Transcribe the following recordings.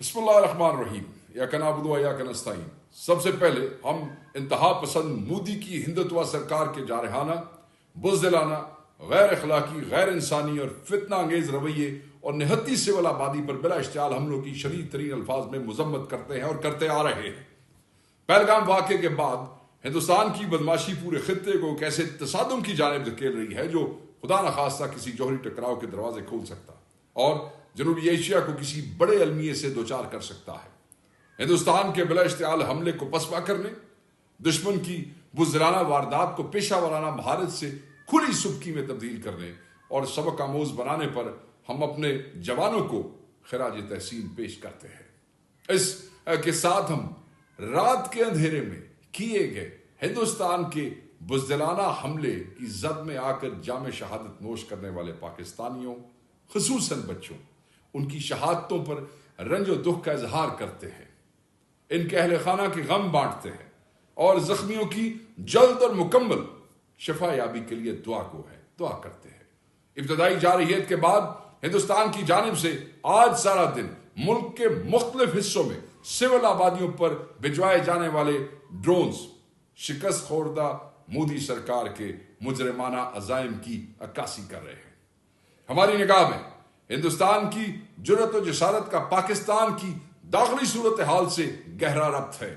بسم اللہ الرحمن الرحیم یاک نعبد و یاک نستعین۔ سب سے پہلے ہم انتہا پسند مودی کی ہندوتوا سرکار کے جارحانہ، بزدلانہ، غیر اخلاقی، غیر انسانی اور فتنہ انگیز رویے اور نہتی سول آبادی پر بلا اشتعال حملوں کی شدید ترین الفاظ میں مذمت کرتے ہیں اور کرتے آ رہے ہیں۔ پہلگام واقعے کے بعد ہندوستان کی بدماشی پورے خطے کو ایک ایسے تصادم کی جانب دھکیل رہی ہے جو خدا نخواستہ کسی جوہری ٹکراؤ کے دروازے کھول سکتا اور جنوبی ایشیا کو کسی بڑے المیے سے دوچار کر سکتا ہے۔ ہندوستان کے بلا اشتعال حملے کو پسپا کرنے، دشمن کی بزدلانہ واردات کو پیشہ ورانہ مہارت سے کھلی سبکی میں تبدیل کرنے اور سبق آموز بنانے پر ہم اپنے جوانوں کو خراج تحسین پیش کرتے ہیں۔ اس کے ساتھ ہم رات کے اندھیرے میں کیے گئے ہندوستان کے بزدلانہ حملے کی زد میں آ کر جام شہادت نوش کرنے والے پاکستانیوں، خصوصاً بچوں، ان کی شہادتوں پر رنج و دکھ کا اظہار کرتے ہیں، ان کے اہل خانہ کے غم بانٹتے ہیں اور زخمیوں کی جلد اور مکمل شفا یابی کے لیے دعا کرتے ہیں۔ ابتدائی جارحیت کے بعد ہندوستان کی جانب سے آج سارا دن ملک کے مختلف حصوں میں سول آبادیوں پر بھجوائے جانے والے ڈرونز شکست خوردہ مودی سرکار کے مجرمانہ عزائم کی عکاسی کر رہے ہیں۔ ہماری نگاہ میں ہندوستان کی جرأت و جسارت کا پاکستان کی داخلی صورتحال سے گہرا ربط ہے،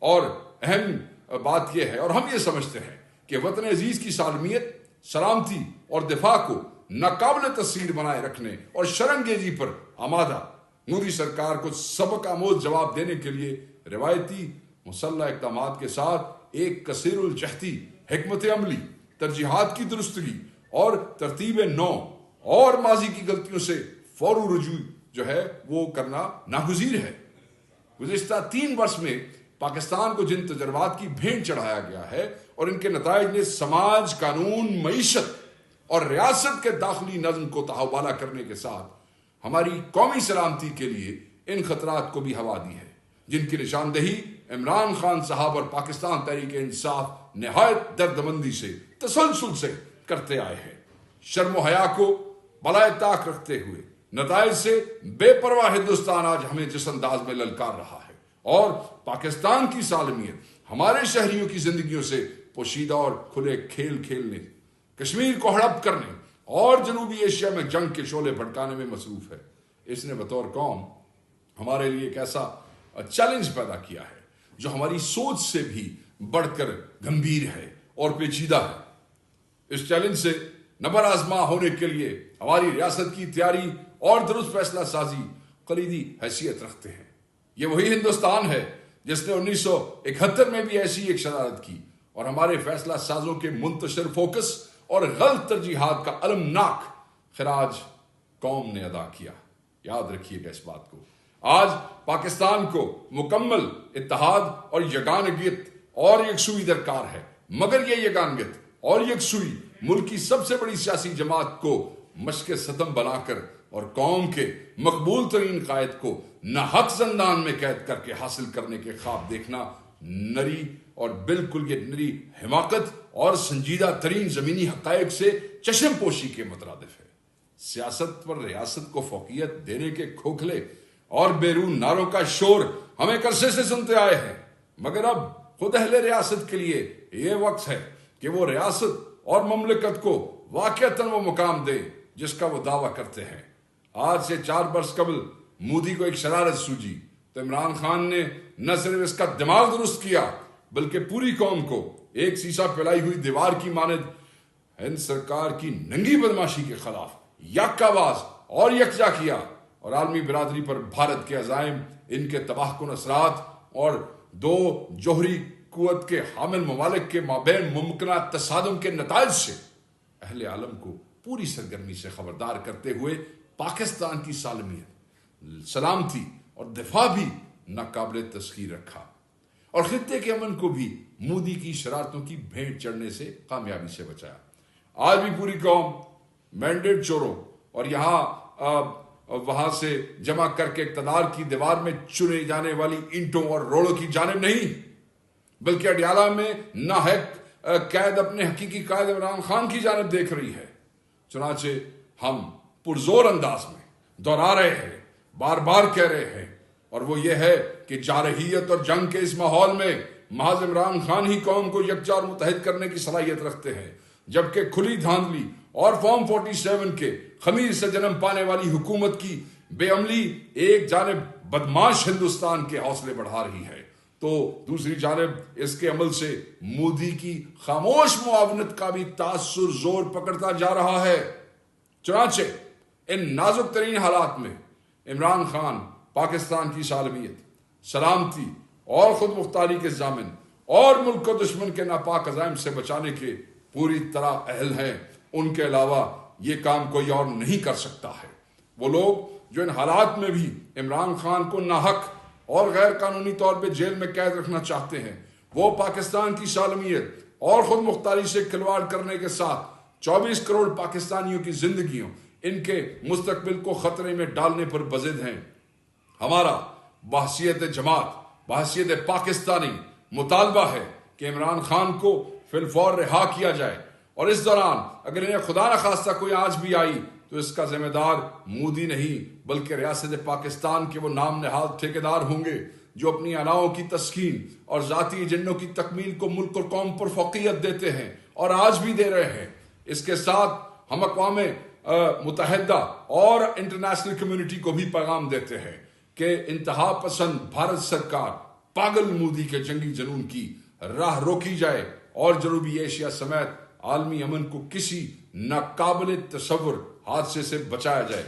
اور اہم بات یہ ہے اور ہم یہ سمجھتے ہیں کہ وطن عزیز کی سالمیت، سلامتی اور دفاع کو ناقابل تسخیر بنائے رکھنے اور شرنگیزی پر آمادہ مودی سرکار کو سبق آموز جواب دینے کے لیے روایتی مسلح اقدامات کے ساتھ ایک کثیر الجہتی حکمت عملی، ترجیحات کی درستگی اور ترتیب نو اور ماضی کی غلطیوں سے فوری رجوع جو ہے وہ کرنا ناگزیر ہے۔ گزشتہ 3 برس میں پاکستان کو جن تجربات کی بھینٹ چڑھایا گیا ہے اور ان کے نتائج نے سماج، قانون، معیشت اور ریاست کے داخلی نظم کو تحوالہ کرنے کے ساتھ ہماری قومی سلامتی کے لیے ان خطرات کو بھی ہوا دی ہے، جن کی نشاندہی عمران خان صاحب اور پاکستان تحریک انصاف نہایت دردمندی سے تسلسل سے کرتے آئے ہیں۔ شرم و حیا کو بالائے طاق رکھتے ہوئے نتائج سے بے پرواہ ہندوستان آج ہمیں جس انداز میں للکار رہا ہے، اور پاکستان کی سالمیت ہمارے شہریوں کی زندگیوں سے پوشیدہ اور کھلے کھیل کھیلنے، کشمیر کو ہڑپ کرنے اور جنوبی ایشیا میں جنگ کے شعلے بھڑکانے میں مصروف ہے۔ اس نے بطور قوم ہمارے لیے ایک ایسا چیلنج پیدا کیا ہے جو ہماری سوچ سے بھی بڑھ کر گمبھیر ہے اور پیچیدہ ہے۔ اس چیلنج سے نبر آزما ہونے کے لیے ہماری ریاست کی تیاری اور درست فیصلہ سازی کلیدی حیثیت رکھتے ہیں۔ یہ وہی ہندوستان ہے جس نے 1971 میں بھی ایسی ایک شرارت کی اور ہمارے فیصلہ سازوں کے منتشر فوکس اور غلط ترجیحات کا المناک خراج قوم نے ادا کیا۔ یاد رکھیے گا اس بات کو۔ آج پاکستان کو مکمل اتحاد اور یگانگیت اور یکسوئی درکار ہے، مگر یہ یگانگیت اور یکسوئی ملک کی سب سے بڑی سیاسی جماعت کو مشق ستم بنا کر اور قوم کے مقبول ترین قائد کو ناحق زندان میں قید کر کے حاصل کرنے کے خواب دیکھنا نری اور بالکل یہ نری حماقت اور سنجیدہ ترین زمینی حقائق سے چشم پوشی کے مترادف ہے۔ سیاست پر ریاست کو فوقیت دینے کے کھوکھلے اور بیرون نعروں کا شور ہم ایک عرصے سے سنتے آئے ہیں، مگر اب خود اہل ریاست کے لیے یہ وقت ہے کہ وہ ریاست اور مملکت کو واقعتاً وہ مقام دے جس کا وہ دعویٰ کرتے ہیں۔ آج سے 4 برس قبل مودی کو ایک شرارت سوجی تو عمران خان نے نہ صرف اس کا دماغ درست کیا بلکہ پوری قوم کو ایک سیسا پھیلائی ہوئی دیوار کی مانند ہند سرکار کی ننگی بدماشی کے خلاف یک آواز اور یکجا کیا، اور عالمی برادری پر بھارت کے عزائم، ان کے تباہ کن اثرات اور 2 جوہری قوت کے حامل ممالک کے مابین ممکنہ تصادم کے نتائج سے اہل عالم کو پوری سرگرمی سے خبردار کرتے ہوئے پاکستان کی سالمیت، سلامتی اور دفاع بھی ناقابل تسخیر رکھا، اور خطے کے امن کو بھی مودی کی شرارتوں کی بھینٹ چڑھنے سے کامیابی سے بچایا۔ آج بھی پوری قوم مینڈیٹ چوروں اور وہاں سے جمع کر کے اقتدار کی دیوار میں چنے جانے والی اینٹوں اور روڑوں کی جانب نہیں، بلکہ اڈیالہ میں ناحق قید اپنے حقیقی قائد عمران خان کی جانب دیکھ رہی ہے۔ چنانچہ ہم پرزور انداز میں دہرا رہے ہیں، بار بار کہہ رہے ہیں اور وہ یہ ہے کہ جارحیت اور جنگ کے اس ماحول میں محض عمران خان ہی قوم کو یکجا اور متحد کرنے کی صلاحیت رکھتے ہیں، جبکہ کھلی دھاندلی اور فارم 47 کے خمیر سے جنم پانے والی حکومت کی بے عملی ایک جانب بدماش ہندوستان کے حوصلے بڑھا رہی ہے، تو دوسری جانب اس کے عمل سے مودی کی خاموش معاونت کا بھی تاثر زور پکڑتا جا رہا ہے۔ چنانچہ ان نازک ترین حالات میں عمران خان پاکستان کی سالمیت، سلامتی اور خود مختاری کے ضامن اور ملک کو دشمن کے ناپاک عزائم سے بچانے کے پوری طرح اہل ہیں۔ ان کے علاوہ یہ کام کوئی اور نہیں کر سکتا ہے۔ وہ لوگ جو ان حالات میں بھی عمران خان کو ناحق اور غیر قانونی طور پہ جیل میں قید رکھنا چاہتے ہیں، وہ پاکستان کی سالمیت اور خود مختاری سے کھلواڑ کرنے کے ساتھ 24 کروڑ پاکستانیوں کی زندگیوں، ان کے مستقبل کو خطرے میں ڈالنے پر بضد ہیں۔ ہمارا بحیثیت جماعت، بحیثیت پاکستانی مطالبہ ہے کہ عمران خان کو فی الفور رہا کیا جائے، اور اس دوران اگر انہیں خدا نخواستہ کوئی آنچ بھی آئی تو اس کا ذمہ دار مودی نہیں بلکہ ریاست پاکستان کے وہ نام نہاد ٹھیکیدار ہوں گے جو اپنی اناؤں کی تسکین اور ذاتی ایجنڈوں کی تکمیل کو ملک اور قوم پر فوقیت دیتے ہیں اور آج بھی دے رہے ہیں۔ اس کے ساتھ ہم اقوام متحدہ اور انٹرنیشنل کمیونٹی کو بھی پیغام دیتے ہیں کہ انتہا پسند بھارت سرکار پاگل مودی کے جنگی جنون کی راہ روکی جائے اور جنوبی ایشیا سمیت عالمی امن کو کسی ناقابل تصور حادثے سے بچایا جائے۔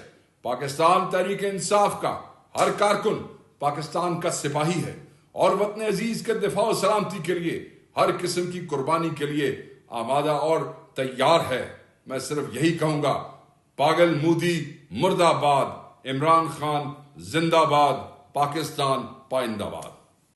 پاکستان تحریک انصاف کا ہر کارکن پاکستان کا سپاہی ہے اور وطن عزیز کے دفاع و سلامتی کے لیے ہر قسم کی قربانی کے لیے آمادہ اور تیار ہے۔ میں صرف یہی کہوں گا، پاگل مودی مرد آباد، عمران خان زندہ باد، پاکستان پائندہ باد۔